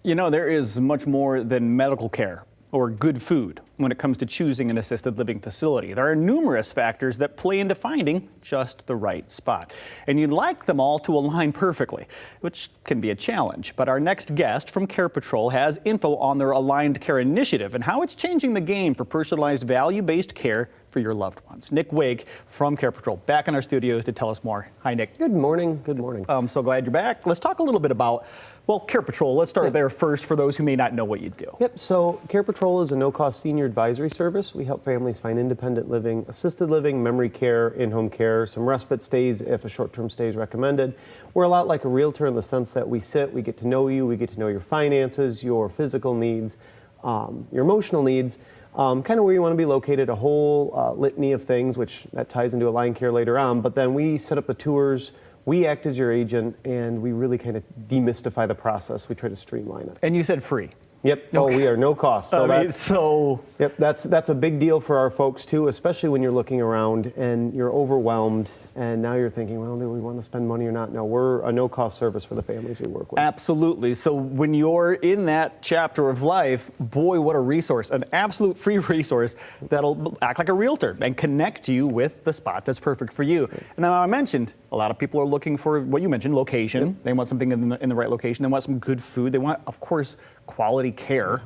You know, there is much more than medical care or good food when it comes to choosing an assisted living facility. There are numerous factors that play into finding just the right spot. And you'd like them all to align perfectly, which can be a challenge. But our next guest from CarePatrol has info on their Aligned Care initiative and how it's changing the game for personalized value-based care for your loved ones. Nick Wake from CarePatrol back in our studios to tell us more. Hi, Nick. Good morning. Good morning. I'm so glad you're back. Let's talk a little bit about, well, CarePatrol. Let's start there first for those who may not know what you do. Yep. So CarePatrol is a no-cost senior advisory service. We help families find independent living, assisted living, memory care, in-home care, some respite stays if a short-term stay is recommended. We're a lot like a realtor in the sense that we get to know you, we get to know your finances, your physical needs, your emotional needs, kind of where you want to be located, a whole litany of things, which that ties into Aligned Care later on. But then we set up the tours, we act as your agent, and we really kind of demystify the process. We try to streamline it. And you said free. Yep. Okay. Oh, we are no cost. So Yep. That's a big deal for our folks too, especially when you're looking around and you're overwhelmed, and now you're thinking, well, do we want to spend money or not? No, we're a no-cost service for the families we work with. Absolutely. So when you're in that chapter of life, boy, what a resource, an absolute free resource that'll act like a realtor and connect you with the spot that's perfect for you. And now I mentioned, a lot of people are looking for what you mentioned, location. Yep. They want something in the right location. They want some good food. They want, of course, quality care.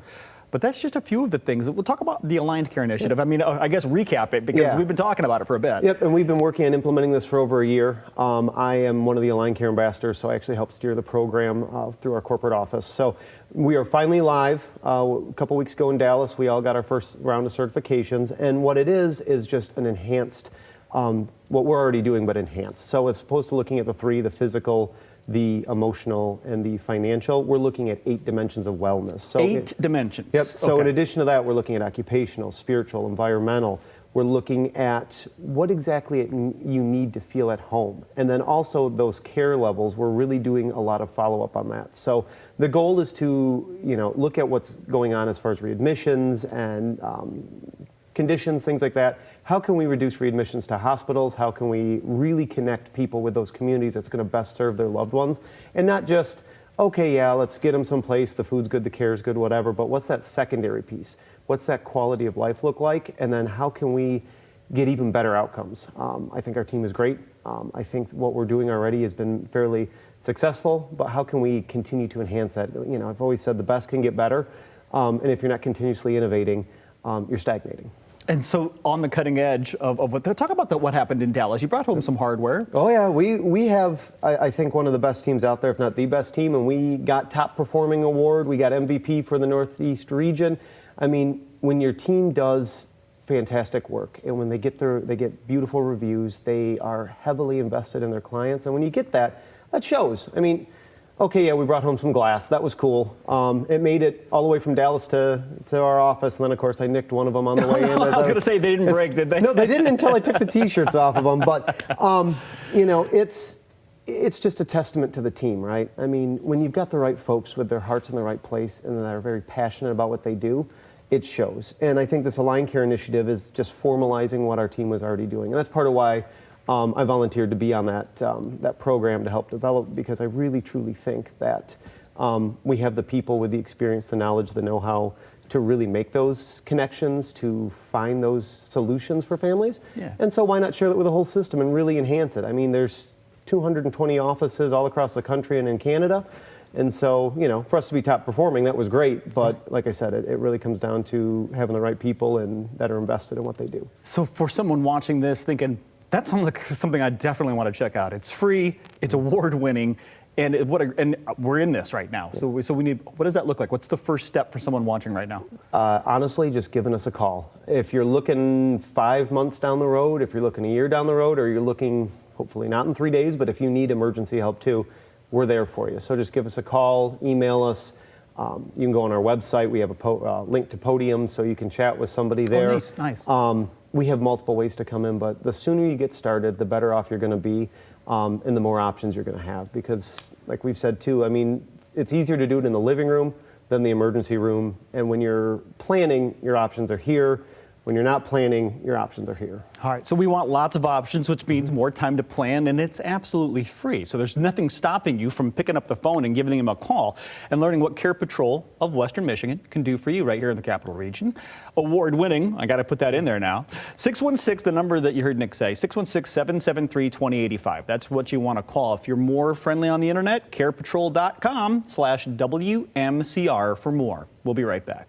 But that's just a few of the things. We'll talk about the Aligned Care initiative. Yep. I mean, I guess recap it because we've been talking about it for a bit. Yep, and we've been working on implementing this for over a year. I am one of the Aligned Care ambassadors, so I actually help steer the program through our corporate office. So we are finally live. A couple weeks ago in Dallas, we all got our first round of certifications. And what it is just an enhanced, what we're already doing, but enhanced. So as opposed to looking at the three, the physical, the emotional, and the financial, we're looking at 8 dimensions of wellness. So 8 dimensions. Yep. So in addition to that, we're looking at occupational, spiritual, environmental. We're looking at what exactly you need to feel at home. And then also those care levels, we're really doing a lot of follow-up on that. So the goal is to, look at what's going on as far as readmissions and conditions, things like that. How can we reduce readmissions to hospitals? How can we really connect people with those communities that's going to best serve their loved ones? And not just, okay, yeah, let's get them someplace, the food's good, the care is good, whatever, but what's that secondary piece? What's that quality of life look like? And then how can we get even better outcomes? I think our team is great. I think what we're doing already has been fairly successful, but how can we continue to enhance that? I've always said the best can get better, and if you're not continuously innovating, you're stagnating. And so on the cutting edge of what, talk about what happened in Dallas. You brought home some hardware. Oh yeah, we have, I think, one of the best teams out there, if not the best team, and we got top performing award. We got MVP for the Northeast region. I mean, when your team does fantastic work and when they get beautiful reviews, they are heavily invested in their clients. And when you get that shows. I mean, okay, yeah, we brought home some glass. That was cool. It made it all the way from Dallas to our office, and then of course I nicked one of them on the way in. I was going to say, they didn't break, did they? No, they didn't until I took the T-shirts off of them. But it's just a testament to the team, right? I mean, when you've got the right folks with their hearts in the right place and they're very passionate about what they do, it shows. And I think this Aligned Care initiative is just formalizing what our team was already doing, and that's part of why I volunteered to be on that program to help develop, because I really truly think that we have the people with the experience, the knowledge, the know-how to really make those connections, to find those solutions for families. Yeah. And so why not share that with the whole system and really enhance it? I mean, there's 220 offices all across the country and in Canada. And so, for us to be top performing, that was great. But like I said, it really comes down to having the right people and that are invested in what they do. So for someone watching this thinking, that sounds like something I definitely want to check out. It's free, it's award-winning, and we're in this right now. So we need, what does that look like? What's the first step for someone watching right now? Honestly, just giving us a call. If you're looking 5 months down the road, if you're looking a year down the road, or you're looking, hopefully not in 3 days, but if you need emergency help too, we're there for you. So just give us a call, email us. You can go on our website. We have a link to Podium, so you can chat with somebody there. Oh, nice. We have multiple ways to come in, but the sooner you get started, the better off you're going to be, and the more options you're going to have. Because, like we've said too, I mean, it's easier to do it in the living room than the emergency room. And when you're planning, your options are here. when you're not planning, your options are here. All right, so we want lots of options, which means more time to plan, and it's absolutely free. So there's nothing stopping you from picking up the phone and giving them a call and learning what CarePatrol of Western Michigan can do for you right here in the Capital Region. Award-winning, I got to put that in there now. 616, the number that you heard Nick say, 616-773-2085. That's what you want to call. If you're more friendly on the internet, carepatrol.com/WMCR for more. We'll be right back.